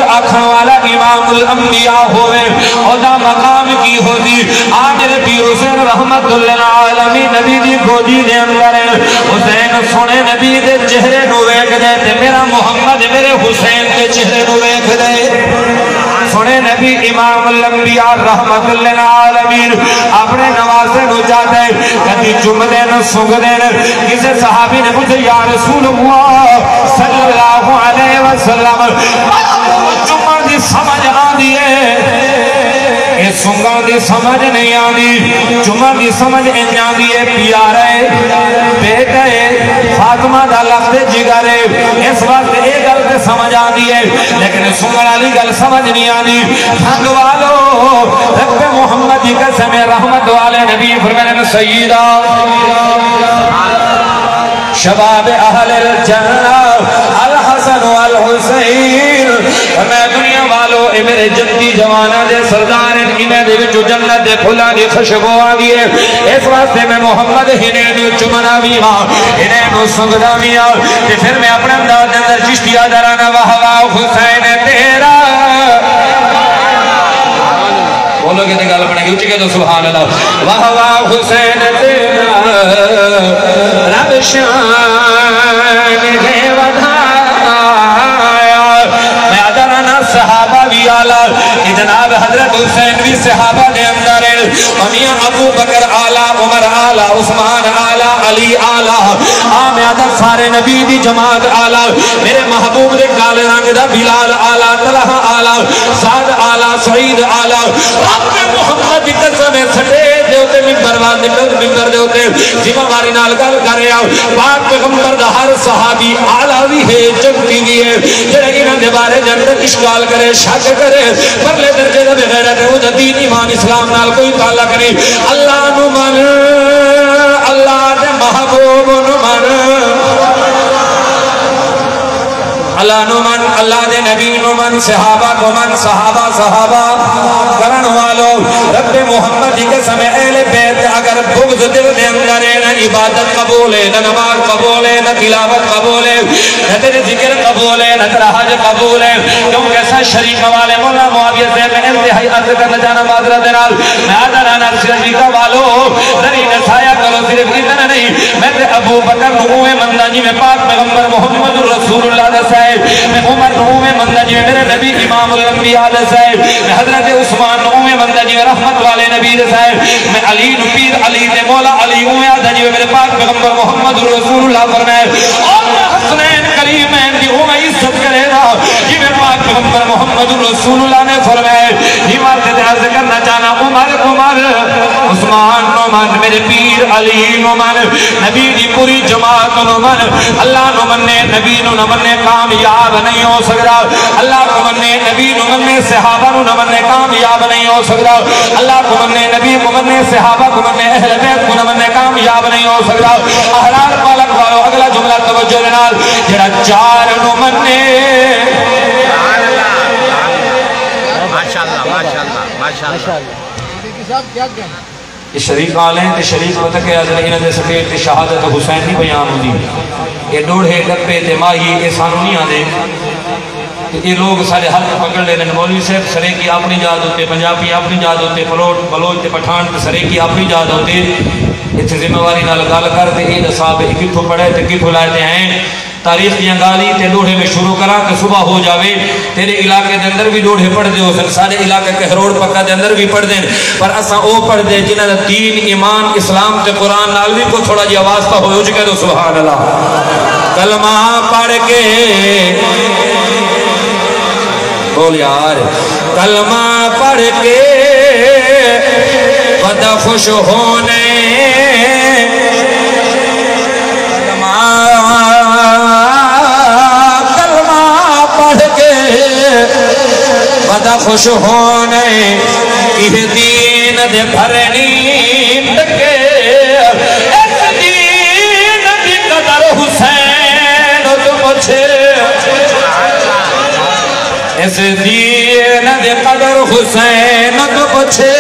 آکھن والا امام الانبیاء ہوئے اودا مقام کی ہوتی آج پیر حسین رحمت للعالمین نبی دی گودی دے اندر حسین سونے نبی دے چہرے نو ویکھ دے تے میرا محمد میرے حسین دے چہرے نو ویکھ دے سونے نبی امام الانبیاء رحمت للعالمین اپنے نوازے نو جاتے کدی چم دین سنگ دین کسے صحابی نے پوچھا یا رسول اللہ صلی اللہ علیہ وسلم چمہ دی سمجھ آدھی ہے اے سنگاں دی سمجھ نہیں آدھی چمہ دی سمجھ انجا دی ہے پیارے بیٹے فاطمہ دا لفظ جگر ہے اس وقت ایک گل تے سمجھ آدھی ہے لیکن سنگاں علی گل سمجھ نہیں آدھی بھنگ والو رب محمد کی قسم رحمت والے نبی فرمانے سیدہ شباب اہل الجنہ الحسن والحسین میں دنیا والو اے میرے جنتی جوانا دے سردار انہیں دے وچو جنت دے پھلا دی خوشبو آگئی ہے اس واسطے میں محمد انہیں نو چمنا بھی ماں انہیں نو سنگدہ بھی آ کہ پھر میں اپنے انداز اندر چشتیہ درانا وحوا حسین تیرا بولو کہ تے گل بنے گی اچھے کہ تو سبحان اللہ وحوا حسین تیرا رب شان دے ودھایا میں ادرانا صحابہ بھی آلہ جناب حضرت حسین بھی صحابہ دے اندر امیاں ابو بکر آلہ عمر آلہ عثمان آلہ علی آلہ آمیادہ سارے نبی دی جماعت آلہ میرے محبوب دے کالے رنگ دا بلال آلہ طلحہ آلہ سعد آلہ سعید آلہ رب محمد دی قسم سٹے دے ہوتے ممبر دے ہوتے جمع باری نال گل کرے آؤ پاک پیغمبر دا ہر صحابی آلہ بھی ہے جنتی بھی ہے جنگی نہ دے بارے جنت اشکال کرے شک کرے پرلے درجے دا بغیرت ہے وہ دا دین ایمان اسلام نال کوئی تعلق نہیں اللہ نو من اللہ دے محبوب نو من اللہ نو من اللہ دے نبی نو من صحابہ کو من صحابہ کرن والو رب محمد کی قسم اہل بیت اگر بغض دل دے اندر ہے نہ عبادت قبول ہے نہ نماز قبول ہے نہ تلاوت قبول ہے نہ تیرے ذکر قبول ہے نہ تیرا حج قبول ہے کیونکہ ایسا شریف والے مولا معاویہ سے میں انتہائی عرض کرنا جانا معذرت دلال میں آدھرانا شریفہ والو ذری نسایا کرو صرف اتنا نہیں میں تے ابو بکر نوے مندہ جی میں پاک پیغمبر محمد رسول اللہ دسائے میں عمر نوے مندہ جی میرے نبی امام الانبیاء دسائے میں حضرت عثمان نوے مندہ جی رحمت والے نبی دسائے میں علی نپیر علی دے مولا علی اوے آدھا جی میرے پاک پیغمبر محمد رسول اللہ فرمائے اور حسنین کریمین دی اوے عزت کرے گا جی میرے پاک پیغمبر محمد رسول اللہ نے فرمائے یہ مارتے عرض کرنا چاہنا عمر عثمان نومن میرے پیر علی نومن نبی دی پوری جماعت نومن اللہ نومن نے نبی نومن نے کامیاب نہیں ہو سکتا اللہ نومن نے نبی نومن نے صحابہ نومن نے کامیاب نہیں ہو سکتا اللہ نومن نے نبی نومن نے صحابہ نومن نے اہل بیت نومن نے کامیاب نہیں ہو سکتا احرار پالک والو اگلا جملہ توجہ لنال جڑا چار نومن نے یہ شریف آلے ہیں شریف مطلق ہے حضرت انہ دے سفید شہادت حسین نہیں بیان ہوئی یہ ڈوڑے ڈپے تے ماہی یہ سانو نہیں آدھے یہ لوگ سارے حل پکڑ لے رہے مولوی صاحب سرے کی اپنی جاد ہوتے پنجابی اپنی جاد ہوتے بلوچ تے پٹھان سرے کی اپنی جاد ہوتے اتھے ذمہ واری نال گال کر تے عید صاحب کتھو پڑھے تے کتھو لائے ہیں تاریخ دیاں گالی تے ڈوڑے میں شروع کرا کہ صبح ہو جاوے تیرے علاقے دے اندر بھی ڈوڑے پڑھ دے ہو سن سارے علاقے کے روڑ پکا دے اندر بھی پڑھ دیں پر اساں او پڑھ دے جنہ دا دین ایمان اسلام تے قرآن نالوی کو تھوڑا جی آواز پا ہو چکے تو سبحان اللہ کلمہ پڑھ کے بول یار کلمہ پڑھ کے بدا خوش ہونے بدا خوش ہونے یہ دین دے بھرنی تکے اس دین دی قدر حسین تو مجھے اس دین دے قدر حسین تو مجھے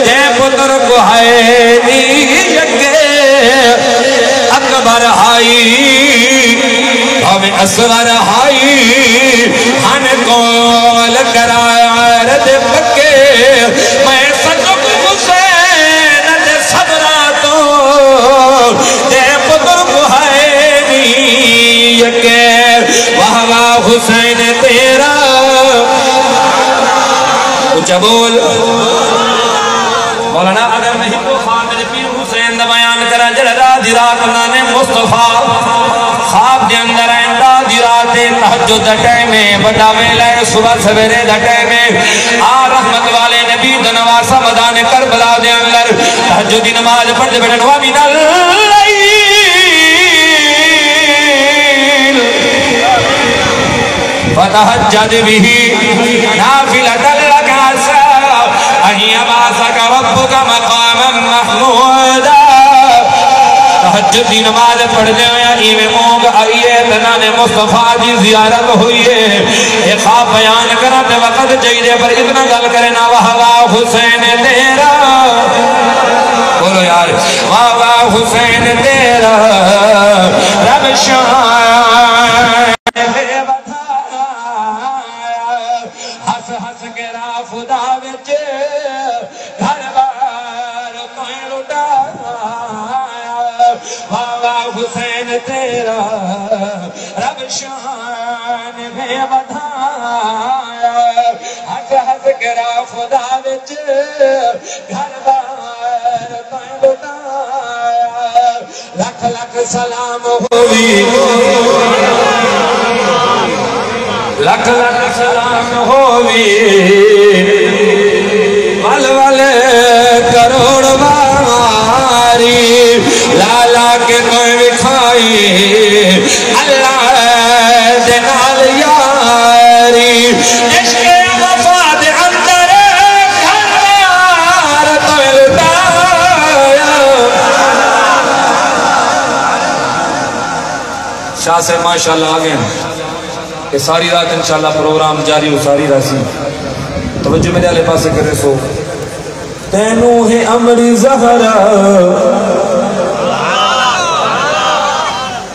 اے پتر کو ہے یکے اکبر ہائی ہمیں اصغر ہائی ہن کو تیرا اچھا بول مولانا اگر میں ہندو خواب میرے پیر حسین دا بیان کرا جڑا رات اللہ نے مصطفیٰ خواب دے اندر آئندہ دی رات تہجد دا ٹائمے بڑا ویلہ صبح سویرے دا ٹائمے رحمت والے نبی دا نواسا میدان کربلا دے اندر تہجد دی نماز پڑھتے بیٹھے نوا من اللیل فتہجد بھی نافلۃ لک عسى ان یبعثک ربک مقاما محمودا تہجد دی نماز پڑھنے ہویا ایویں مونگ آئیے تنان مصطفیٰ دی زیارت ہوئیے ایک خواب بیان کرتے وقت چاہیے پر اتنا گل کرنا وہوا حسین تیرا بولو یار وہوا حسین تیرا رب شان ہس ہس کے رافدہ وچ گھر بار کوئی لٹایا وہوا حسین تیرا رب شان میں بدھایا ہس ہس کے رافدہ وچ گھر بار کوئی لٹایا لکھ لکھ سلام ہوئی لکھ لکھ سلام ہوئی ول ول کروڑ باری لالا کے کوئی بکھائی اللہ دے نال یاری عشق وفا دے اندر گھر تو لٹایا شاہ سے ماشاءاللہ آگئے کہ ساری رات انشاءاللہ پروگرام جاری ہو ساری راسی توجہ میرے آلے پاس سے کرے سو تینو ہے امری زہرا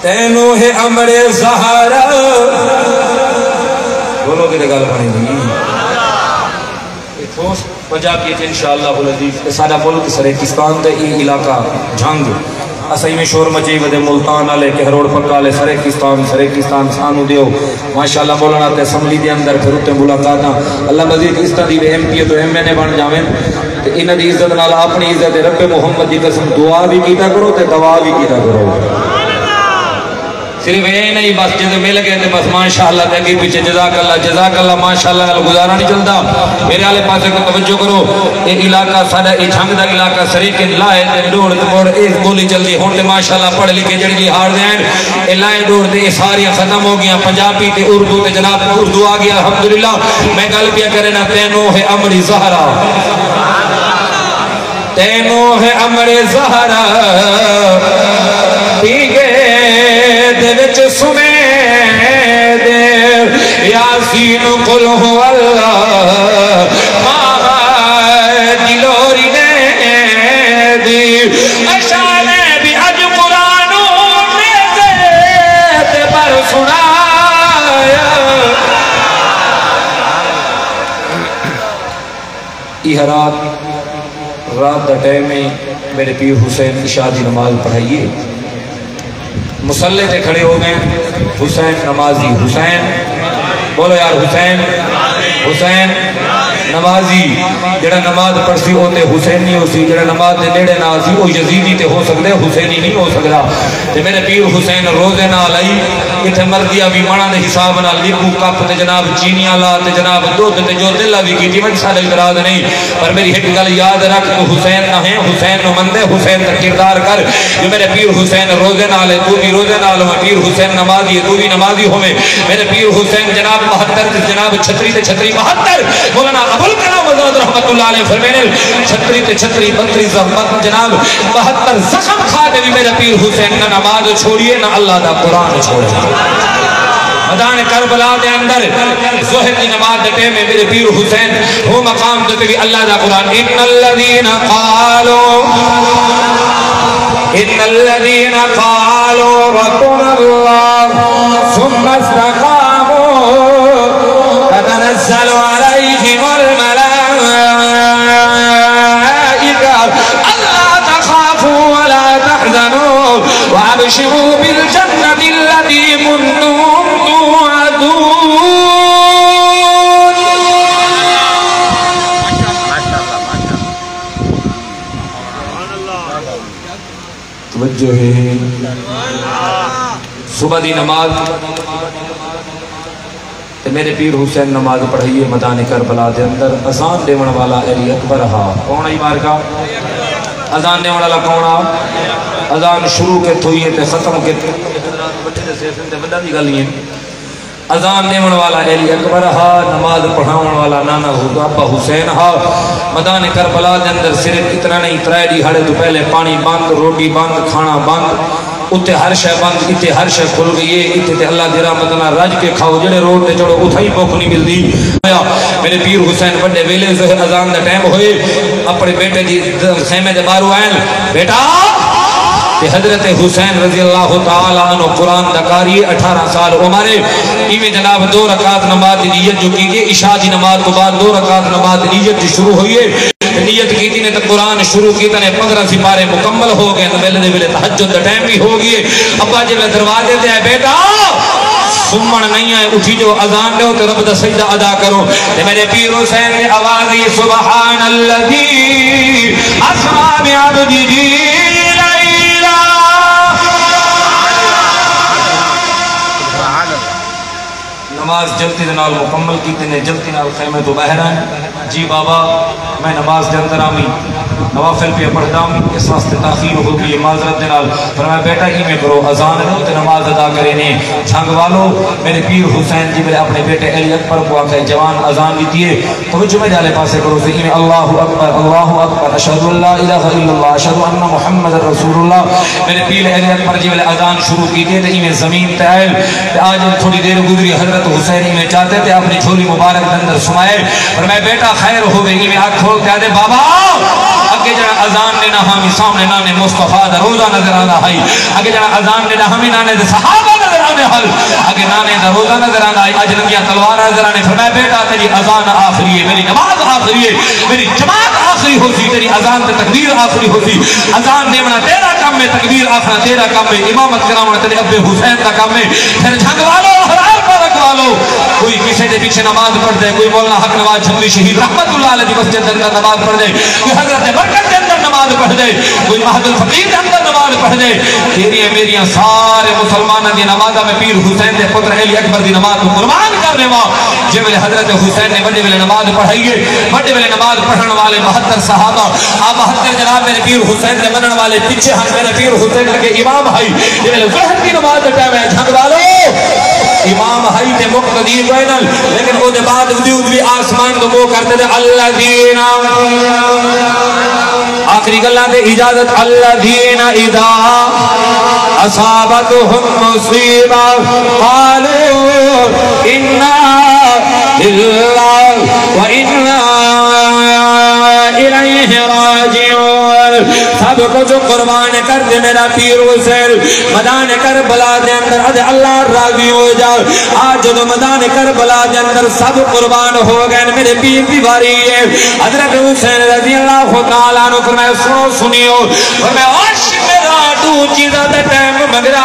تینو ہے امری زہرا بولو کہ گل بڑھیں گی پنجاب کی تھی انشاءاللہ العزیز سارا ملک سریکستان دے ای علاقہ جھنگ اسائی میں شور مچی ودے ملتان آلے کہروڑ پکالے سریکستان سانو دیو ماشاءاللہ مولانا تے اسمبلی دے اندر پھر اتے ملاقاتاں اللہ مزید اس طرح دی ایم پی تو ایم این اے بن جاویں تے انہاں دی عزت نال اپنی عزت رب محمد دی قسم دعا بھی کیتا کرو تے دعا بھی کیتا کرو صرف یہ نہیں بس جب مل گئے تھے بس ماشاءاللہ تاکہ پیچھے جزاک اللہ ماشاءاللہ گزارا نہیں چلتا میرے آلے پاسے کو توجہ کرو یہ علاقہ سادہ یہ جھنگ دا علاقہ سریک لائے دے ڈوڑ اور ایک گولی چلتی ہون تے ماشاءاللہ پڑھ لکھے جڑی ہار دیں یہ لائے ڈوڑ دے یہ ساریاں ختم ہو گیا پنجابی تے اردو تے جناب اردو آ گیا الحمدللہ میں گل پیا کرے نا تینو ہے امری زہرا تینو ہے امری زہرا پیگے دے وچ سمے دے یاسین قل ہو اللہ ماما دلوری نے دی اشارے بھی اج قرآنوں میں دے پر سنایا یہ رات دا ٹائم میں میرے پیر حسین کی شادی نماز پڑھائیے مسلح تے کھڑے ہو گئے حسین نمازی حسین بولو یار حسین حسین نمازی جڑا نماز پڑھسی ہوتے حسین نہیں ہو سی جڑا نماز دے نیڑے نہ سی وہ یزیدی تے ہو سکتے حسینی نہیں ہو سکتا تے میرے پیر حسین روزے نال آئی اتھے مردیا بھی مانا دے حساب نال لیپو کپ تے جناب چینیاں لا تے جناب دودھ تے جو دلہ بھی کی تھی میں سارے اعتراض نہیں پر میری ہٹ گل یاد رکھ تو حسین نہ ہیں حسین نو مندے حسین کا کردار کر جو میرے پیر حسین روزے نال ہے تو بھی روزے نال ہو پیر حسین نمازی ہے تو بھی نمازی ہو میں میرے پیر حسین جناب 72 جناب چھتری تے چھتری 72 مولانا ابوالکلام آزاد رحمت اللہ علیہ فرمینے چھتری تے چھتری 32 زخم جناب 72 زخم کھا دے بھی میرے پیر حسین نہ نماز چھوڑیے نہ اللہ دا قرآن چھوڑے میدان کربلا دے اندر ظہر کی نماز دے میں میرے پیر حسین وہ مقام دیتے بھی اللہ دا قرآن ان الذین قالوا ربنا اللہ ثم استقاموا تتنزل علیہم الملائکہ الا تخافوا ولا تحزنوا وابشروا بالجنة التي كنتم توعدون توجہ ہے صبح دی نماز تے میرے پیر حسین نماز پڑھائیے میدان کربلا دے اندر اذان دیون والا علی اکبر ہا کون آئی مارکا اذان دیون والا کون آ اذان شروع کے تھوئیے تے ختم کے اذان دیون والا علی اکبر ہا نماز پڑھاون والا نانا ابا حسین ہا میدان کربلا دے اندر صرف اتنا نہیں ترائے دی ہڑے تو پہلے پانی بند روٹی بند کھانا بند اتنے ہر شے بند اتنے ہر شے کھل گئی ہے اتنے تے اللہ دی رحمت نال رج کے کھاؤ جڑے روڈ تے چڑھو اتھائی بھوک نہیں ملدی میرے پیر حسین بڑے ویلے سے اذان دا ٹائم ہوئے اپنے بیٹے دی خیمے دے باہر آئے بیٹا کہ حضرت حسین رضی اللہ تعالیٰ عنہ قرآن دا قاری 18 سال عمرے ایمیں جناب 2 رکعت نماز نیت جو کیجئے عشاء دی نماز کو بعد 2 رکعت نماز نیت شروع ہوئی ہے نیت کی تھی نے تو قرآن شروع کی تھی 15 سپارے مکمل ہو گئے ویلے ویلے تہجد دا ٹائم بھی ہو گئے ابا جب دروازے تے آئے بیٹا سمن نہیں آئے اٹھی جو اذان دے ہو تو رب دا سجدہ ادا کرو تے میرے پیر حسین نے آواز دی سبحان اللذی اسما بعبدی نماز جلتی دنال مکمل کی تینے جلتی نال خیمہ تو باہر آئیں جی بابا میں نماز دے اندر آمی نوافل پہ پڑھ دامی اس واسطے تاخیر ہو گئی معذرت دنال فرمایا بیٹا ہی میں کرو اذان دو تے نماز ادا کرے نے چھنگ والو میرے پیر حسین جی میرے اپنے بیٹے علی اکبر کو آکے جوان اذان بھی دیئے توجہ میں جالے پاسے کرو سے میں اللہ اکبر اشہد اللہ الہ الا اللہ اشہد ان محمد رسول اللہ میرے پیر علی اکبر جی میرے اذان شروع کی دیئے تے میں زمین تائل آج تھوڑی دیر گزری حضرت حسینی میں چاہتے تھے اپنی جھولی مبارک اندر سمائے اور میں بیٹا خیر ہو گئی میں آنکھ کھول کے آدھے بابا اگے جڑا اذان نے نہ ہمیں سامنے نانے مصطفیٰ دا روزہ نظر آنا ہے اگے جڑا اذان نے نہ ہمیں نانے دے صحابہ نظر آنے حل اگے نانے دا روزہ نظر آنا ہے اجنبیہ تلوار نظر آنے فرمایا بیٹا تیری اذان آخری ہے میری نماز آخری ہے میری جماعت آخری ہوتی تیری اذان تے تکبیر آخری ہوتی اذان دیونا تیرا کام میں تکبیر آخرا تیرا کام میں امامت کراؤنا تیرے ابے حسین دا کام میں پھر جھنگ والو حرار پارک والو کوئی کسی دے پیچھے نماز پڑھ دے کوئی مولانا حق نواز جھنگلی شہید رحمت اللہ علیہ مسجد اندر نماز پڑھ دے کوئی حضرت برکت کے اندر نماز پڑھ دے کوئی مہد الفقیر کے اندر نماز پڑھ دے تیری میریاں سارے مسلمانوں دی نمازہ میں پیر حسین دے پتر علی اکبر دی نماز کو قربان کرنے وا جب حضرت حسین نے بڑے ویلے نماز پڑھائیے بڑے ویلے نماز پڑھنے والے 72 صحابہ آپ 72 جناب میرے پیر حسین دے منن والے پیچھے ہم میرے پیر حسین کے امام ہے جب ظہر کی نماز دے ٹائم ہے جھنگ والو امام ہائی تے مقتدی بینل لیکن وہ دے بعد ادوی آسمان کو وہ کرتے تھے اللہ دینا آخری گلہ دے اجازت اللہ دینا اذا اصابتهم مصیبہ قالوا انا للہ و انا الیہ راجعون سب کچھ قربان کر دے میرا پیر حسین میدان کربلا دے اندر ادھے اللہ راضی ہو جا آج جو میدان کربلا دے اندر سب قربان ہو گئے میرے پیر کی باری ہے حضرت حسین رضی اللہ تعالیٰ عنہ کو میں سنو سنیو اور میں عرش میرا دو چیزہ دے ٹائم مگرا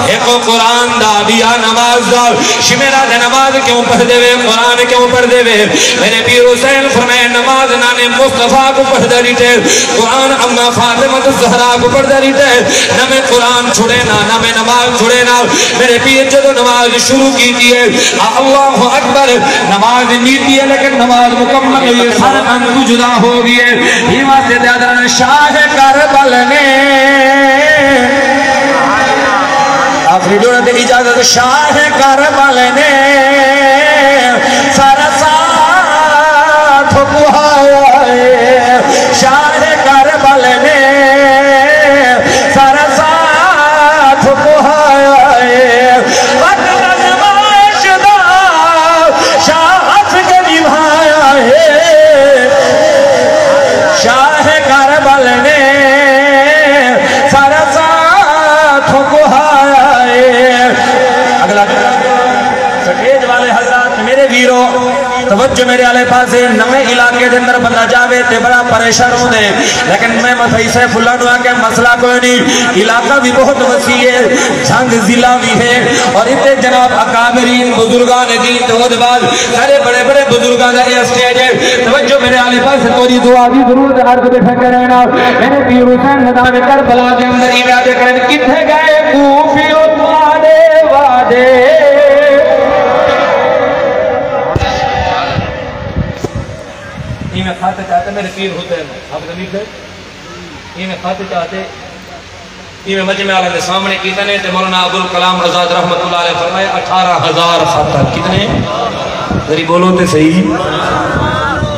ایک قرآن دا دیا نماز دا شمیرہ دے نماز کیوں پڑھ دے وے قرآن کیوں پڑھ دے وے میرے پیر حسین فرمائے نماز نانے مصطفیٰ کو پڑھ دے رہتے قرآن امنا فاطمہ الزہرا کو پڑھ دے رہتے نہ میں قرآن چھوڑے نہ میں نماز چھوڑے نہ میرے پیر جدو نماز شروع کی تھی اللہ اکبر نماز نیتی ہے لیکن نماز مکمل ہوئی سر ان جدا ہو گئی ہے یہ واسطے دیادران شاہ کربل نے آخری دونت اجازت شاہ کربل نے سارا ساتھ بہایا ہے شاہ کربل نے سارا ساتھ بہایا ہے وقت نماش دا شاہ کے نبھایا ہے شاہ کربل نے سارا ساتھ بہایا ہے اگلا سٹیج والے حضرات میرے بھی توجہ میرے آلے پاس نمے علاقے دے اندر بندہ جاوے تے بڑا پریشان ہو دے، لیکن میں مفہی سیف اللہ نوہا کہ مسئلہ کوئی نہیں، علاقہ بھی بہت وسیع ہے، جھنگ ضلع بھی ہے، اور اتنے جناب اکابرین بزرگان دین تو بعد سارے بڑے بڑے بزرگان دا یہ سٹیج ہے۔ توجہ میرے آلے پاس توری دعا بھی ضرور عرض بے فکر رہنا، میرے پیر حسین میدان کربلا کے اندر ایراد کریں کتھے گئے کوفی و تمہارے وعدے، یہ میں خاتے چاہتے میرے پیر حسین آپ زمین تھے، یہ میں خاتے چاہتے یہ میں مجمع عالم سامنے کتنے تے مولانا ابوالکلام آزاد رحمت اللہ علیہ فرمائے 18,000 خاطر کتنے ذری بولو تے صحیح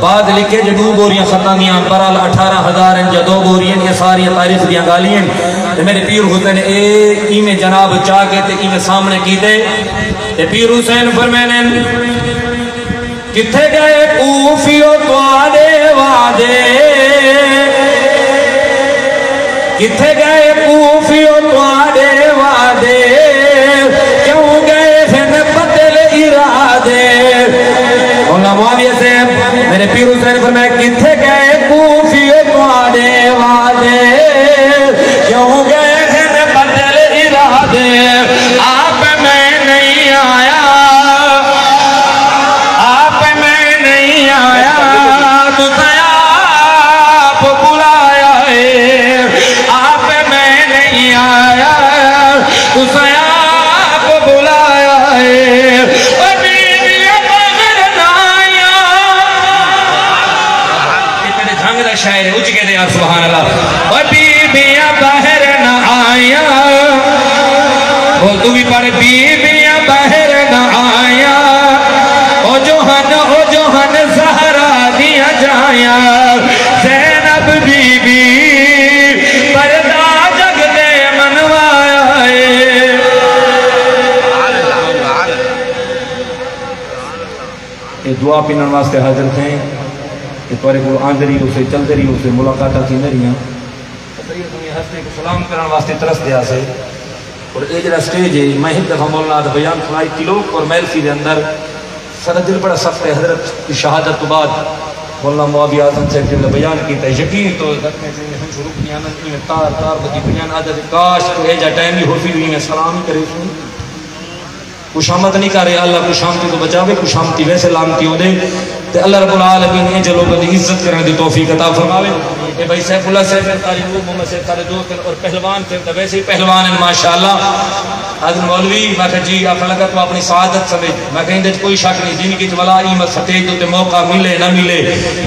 بعد لکھے جو 2 بوریاں ختم دیاں برال 18,000 ہیں جو 2 بوریاں یہ ساری تاریخ دیاں گالی ہیں تے میرے پیر حسین میں جناب چاہ کے تے میں سامنے کیتے تے پیر حسین فرمائنے کتھے گئے کوفیو توارے وعدے، کتھے گئے کوفیو توارے وعدے، کیوں گئے ہیں بدل ارادے۔ مولانا معاویہ سے میرے پیر حسین فرمائے کتھے گئے کوفیو توارے وعدے، کیوں گئے ہیں بدل ارادے۔ آپ میں نہیں آیا، آپ میں نہیں آیا، تو آپ بلایا ہے، آپ میں نہیں آیا، تو آپ بلایا ہے، ابھی بھی بغیر نہ آیا۔ اتنے جھنگ دا شاعر ہے اچھ کے دے سبحان اللہ، ابھی بھی باہر نہ آیا، بول تو بھی پڑھ بی بی باہر نہ آیا، او جوہن زہرا دیا جایا، زینب بی بی پردہ جگ دے منوایا ہے۔ یہ دعا پینن واسطے حاضر تھے کہ توارے کو آندھ رہی اسے چل رہی اسے ملاقاتہ تھی نریاں ہستے کو سلام کرن واسطے ترس دیا سے، اور ایک جڑا سٹیج ہے میں ایک دفعہ مولانا دا بیان سنائی تلوک اور محلفی دے اندر سر دل بڑا سخت ہے، حضرت کی شہادت تو بعد مولانا معاویہ اعظم صاحب جب بیان کیتا ہے یقین تو رکھنے سے ہم شروع بیان میں تار بدی بیان عادت کاش تو ایجا ٹائم ہی ہوتی ہوئی میں سلام کرے سن کشامت نہیں کر رہے، اللہ کشامتی تو بچاوے، کشامتی ویسے لامتی ہو دے تے اللہ رب العالمین یہ جو لوگوں کی عزت کرنے دی توفیق عطا فرماوے۔ اے بھائی سیف اللہ صاحب تاریخ محمد صاحب تارے دوست اور پہلوان صاحب ویسے ہی پہلوان ہیں ماشاءاللہ۔ حضرت مولوی میں کہا جی آپ لگا تو اپنی سعادت سمجھ، میں کہیں دے کوئی شک نہیں زندگی کی ولا ایمت سٹیج دوتے موقع ملے نہ ملے،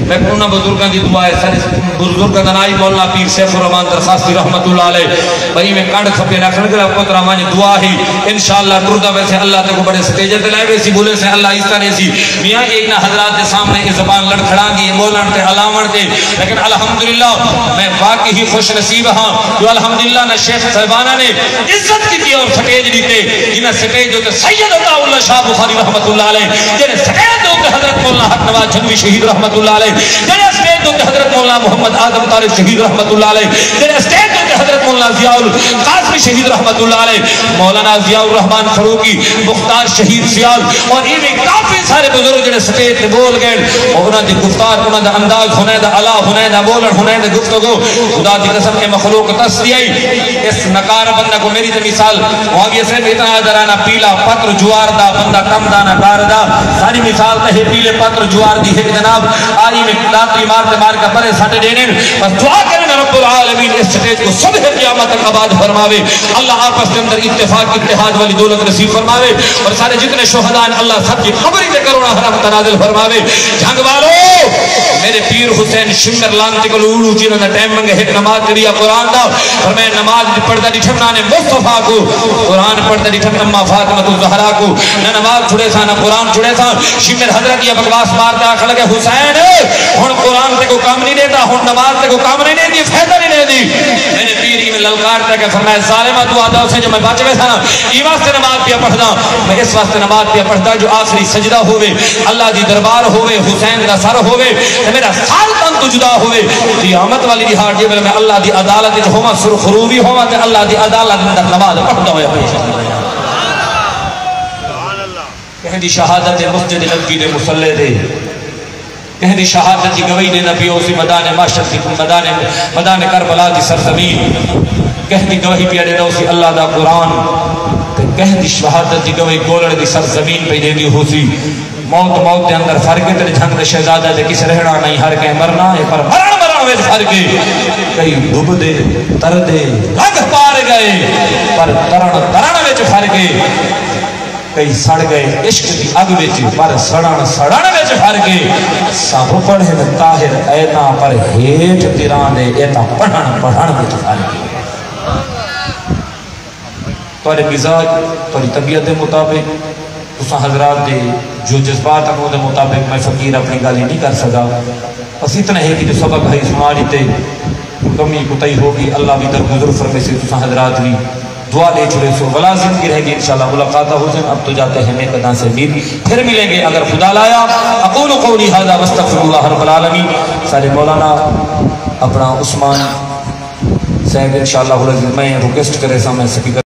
میں کہوں بزرگاں دی دعا ہے سر بزرگاں دنائی مولانا پیر سیف الرحمن درخواستی رحمت اللہ علیہ بھائی میں کانڈ کھپے رکھنے کے لئے پترہ مانی دعا ہی انشاءاللہ ٹردہ ویسے اللہ تے کو بڑے سٹیجے تے لائے ویسی بولے سے اللہ اس طرح سی میاں ایک نہ حضرات دے سامنے اس زبان لڑ کھڑا گی بولن تے علامن تے، لیکن الحمدللہ میں واقعی خوش نصیب ہاں جو الحمدللہ نہ شیخ صاحبانہ نے عزت کی اور سٹیج دیتے جنہیں سٹیج ہوتے سید عطا اللہ شاہ بخاری رحمت اللہ علیہ، جنہیں سٹیج ہوتے حضرت مولانا حق نواز جھنوی شہید رحمت اللہ علیہ، جنہیں سٹیج ہوتے حضرت مولانا محمد آدم طارق شہید رحمت اللہ علیہ، جنہیں سٹیج ہوتے حضرت مولانا ضیاء القاسمی شہید رحمت اللہ علیہ، مولانا ضیاء الرحمن فروغی مختار شہید سیال اور یہ کافی سارے بزرگ جنہیں سٹیج تے بول گئے اور انہوں نے گفتار انہوں نے انداز ہونے دا علا ہونے دا بولن ہونے دا گفتگو خدا دی قسم کے مخلوق تصدیعی اس نکار بندہ کو میری تے مثال معاویہ سے اتنا درانہ پیلا پتر جوار دا بندہ کم دانا کار دا ساری مثال تے پیلے پتر جوار دی ہے جناب آئی میں داتری مارتے مار کا پرے ساٹے دینے بس دعا کریں رب العالمین اس سٹیج کو صبح قیامت تک آباد فرماوے، اللہ آپس کے اندر اتفاق اتحاد والی دولت نصیب فرماوے اور سارے جتنے شہدان اللہ سب کی خبری دے کرونا رحمت نازل فرماوے۔ جھنگ والو میرے پیر حسین شنگر لانتے کو لولو جنہوں نے ٹائم منگے ایک نماز کریا قرآن دا فرمائے نماز پڑھتا دیٹھم نانے مصطفیٰ کو قرآن پڑھتا دیٹھم نمہ فاطمت الزہرا کو نہ نماز چھڑے سا نہ قرآن چھڑے سا شنگر حضرت یہ بکواس مارتا آخر لگے حسین ہون قرآن تے کو کام نہیں دیتا ہون نماز تے کو کام نہیں دیتی فیدہ نہیں دیتی میرے پیری میں للکار تے کہ فرمائے ظالمہ تو آدھا اسے جو میں باچے گئے تھا نا یہ واسطے نماز پیا پڑھتا میں اس واسطے نماز پیا پڑھتا جو آخری سجدہ ہوئے اللہ دی دربار ہوئے حسین دا سر ہوئے میرا سال تن تو جدا ہوئے قیامت والی دیہار جی میں اللہ دی عدالت جو ہوا سرخروبی ہوا تے اللہ دی عدالت اندر نماز پڑھتا ہویا کہیں دی شہادت مسجد نبوی دے مصلی دے، کہیں دی شہادت دی گواہی دے نبی اسی میدان محشر دی میدان کربلا دی سرزمین، کہیں دی گواہی پہ دے اسی اللہ دا قرآن، کہیں دی شہادت دی گواہی گولڑ دی سرزمین پہ دے دی ہوسی۔ موت دے اندر فرق تیرے جھنگ دے شہزادہ دے کس رہنا نہیں، ہر کہیں مرنا ہے پر مرن ویچ فرق کئی ڈوب دے تر دے لنگ پار گئے پر ترن ویچ فرق کئی سڑ گئے عشق دی اگ ویچ پر سڑن ویچ فرق سب پڑھن طاہر اینا پر ہیٹ تیران دے اینا پڑھن ویچ فرق توڑے مزاج توڑی طبیعت دے مطابق تساں حضرات دے جو جذبات انہوں دے مطابق میں فقیر اپنی گالی نہیں کر سکا، بس اتنا ہے کہ جو سبق ہے سماری تے کمی کتائی ہوگی اللہ بھی درگزر فرمے سے تساں حضرات بھی دعا لے چھوڑے سو بلا زندگی رہے گی انشاءاللہ ملاقاتہ ہو جائیں۔ اب تو جاتے ہیں میں قدان سے میر پھر ملیں گے اگر خدا لایا۔ اقول قولی ھذا واستغفر اللہ رب العالمین۔ سارے مولانا اپنا عثمان صاحب انشاءاللہ میں ریکویسٹ کرے سا میں سپیکر